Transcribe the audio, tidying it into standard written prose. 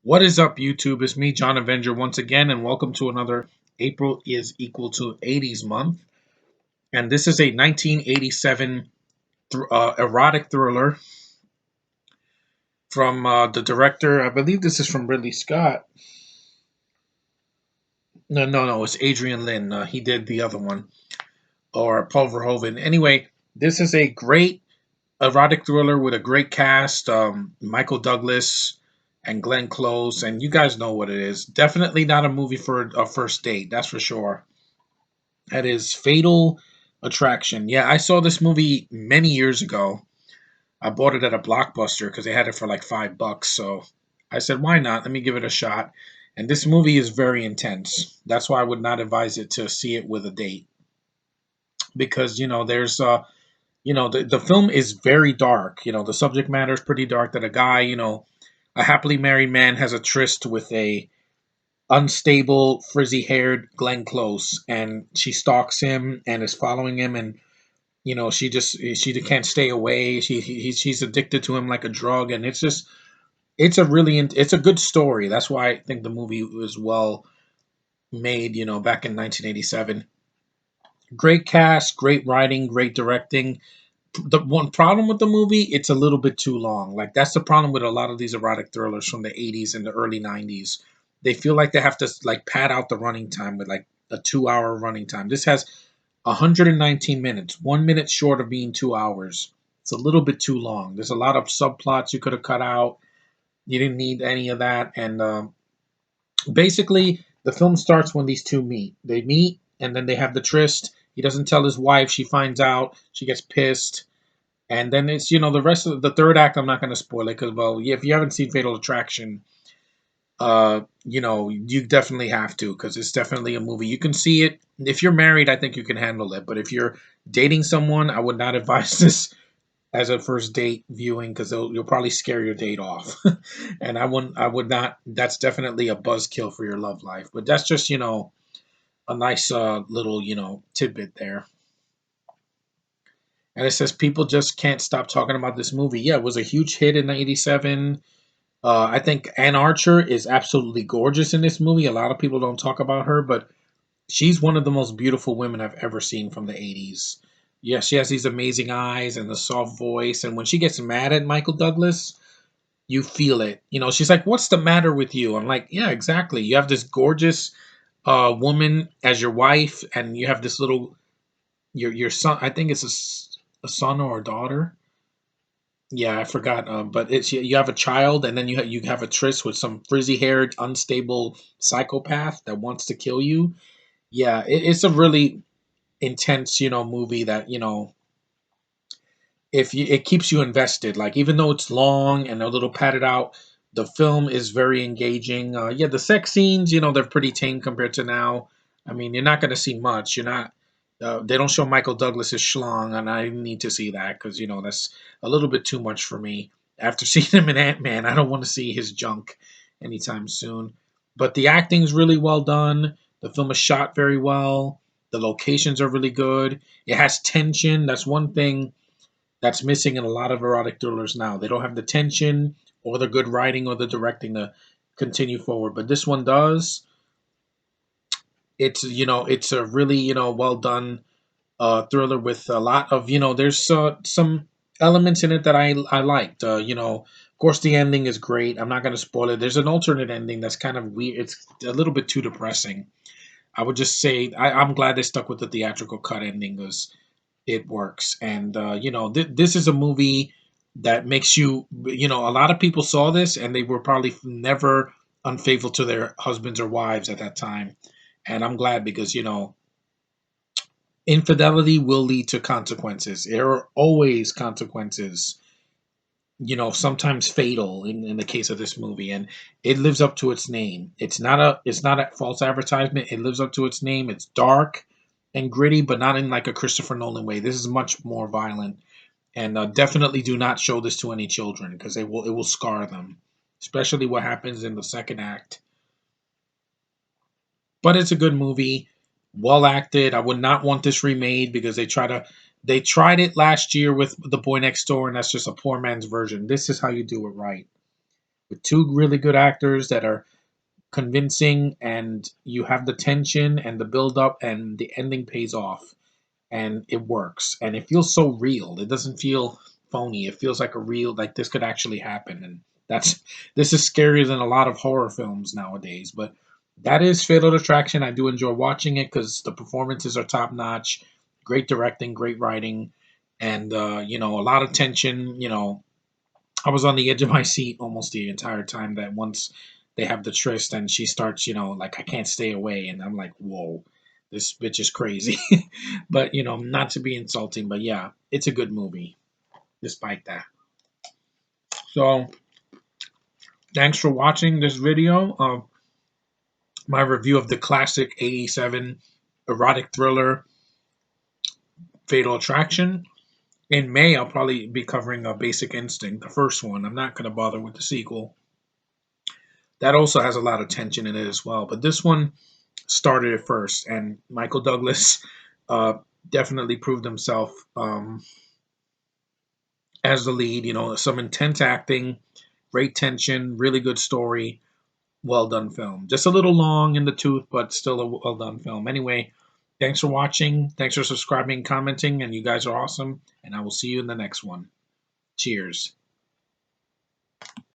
What is up, YouTube? It's me, John Avenger, once again, and welcome to another April is equal to 80s month. And this is a 1987 erotic thriller from the director. I believe this is from Ridley Scott. No, it's Adrian Lynn. He did the other one, or Paul Verhoeven. Anyway, this is a great erotic thriller with a great cast. Michael Douglas and Glenn Close, and you guys know what it is. Definitely not a movie for a first date, that's for sure. That is Fatal Attraction. Yeah, I saw this movie many years ago. I bought it at a Blockbuster because they had it for like $5. So I said, why not? Let me give it a shot. And this movie is very intense. That's why I would not advise it to see it with a date because there's the film is very dark. The subject matter is pretty dark. That a guy, a happily married man, has a tryst with a unstable, frizzy-haired Glenn Close, and she stalks him and is following him, and she can't stay away. She's addicted to him like a drug, and it's a good story. That's why I think the movie was well made. Back in 1987, great cast, great writing, great directing. The one problem with the movie, it's a little bit too long. Like that's the problem with a lot of these erotic thrillers from the 80s and the early 90s. They feel like they have to like pad out the running time with like a 2 hour running time. This has 119 minutes, 1 minute short of being 2 hours. It's a little bit too long. There's a lot of subplots you could have cut out. You didn't need any of that. And basically, the film starts when these two meet. They meet and then they have the tryst. He doesn't tell his wife. She finds out. She gets pissed, and then it's the rest of the third act. I'm not going to spoil it because well, yeah, if you haven't seen Fatal Attraction, you definitely have to because it's definitely a movie. You can see it if you're married. I think you can handle it, but if you're dating someone, I would not advise this as a first date viewing because you'll probably scare your date off. And I would not. That's definitely a buzzkill for your love life. But that's just a nice little tidbit there. And it says people just can't stop talking about this movie. Yeah, it was a huge hit in '87. I think Ann Archer is absolutely gorgeous in this movie. A lot of people don't talk about her, but she's one of the most beautiful women I've ever seen from the '80s. Yeah, she has these amazing eyes and the soft voice. And when she gets mad at Michael Douglas, you feel it. She's like, "What's the matter with you?" I'm like, "Yeah, exactly. You have this gorgeous woman as your wife, and you have this little your son. I think it's a son or a daughter. Yeah, I forgot. But it's you have a child, and then you have a tryst with some frizzy-haired, unstable psychopath that wants to kill you. Yeah, it's a really intense, movie that if you it keeps you invested. Like even though it's long and a little padded out, the film is very engaging. Yeah, the sex scenes, they're pretty tame compared to now. I mean, you're not going to see much. You're not. They don't show Michael Douglas's schlong, and I need to see that because that's a little bit too much for me. After seeing him in Ant Man, I don't want to see his junk anytime soon. But the acting's really well done. The film is shot very well. The locations are really good. It has tension. That's one thing that's missing in a lot of erotic thrillers now. They don't have the tension or the good writing or the directing to continue forward. But this one does. It's a really well done thriller with a lot of there's some elements in it that I liked. Of course the ending is great. I'm not going to spoil it. There's an alternate ending that's kind of weird. It's a little bit too depressing. I would just say I'm glad they stuck with the theatrical cut ending because it works. And this is a movie that makes a lot of people saw this and they were probably never unfaithful to their husbands or wives at that time. And I'm glad because infidelity will lead to consequences. There are always consequences, sometimes fatal in the case of this movie, and it lives up to its name. It's not a false advertisement. It lives up to its name. It's dark and gritty, but not in like a Christopher Nolan way. This is much more violent, and definitely do not show this to any children because it will scar them, especially what happens in the second act. But it's a good movie, well acted. I would not want this remade because they tried it last year with The Boy Next Door, and that's just a poor man's version. This is how you do it right. with two really good actors that are convincing, and you have the tension and the build up, and the ending pays off, and it works, and it feels so real. It doesn't feel phony. It feels like a real, like this could actually happen, and that's this is scarier than a lot of horror films nowadays. But that is Fatal Attraction. I do enjoy watching it because the performances are top notch, great directing, great writing, and a lot of tension. I was on the edge of my seat almost the entire time. That once they have the tryst and she starts, like I can't stay away, and I'm like, whoa, this bitch is crazy. But not to be insulting, but yeah, it's a good movie despite that. So thanks for watching this video of my review of the classic '87 erotic thriller Fatal Attraction. In May, I'll probably be covering Basic Instinct, the first one. I'm not going to bother with the sequel. That also has a lot of tension in it as well. But this one started it first, and Michael Douglas uh, definitely proved himself as the lead. Some intense acting, great tension, really good story, well done film. Just a little long in the tooth, but still a well done film. Anyway, thanks for watching. Thanks for subscribing, commenting, and you guys are awesome. And I will see you in the next one. Cheers.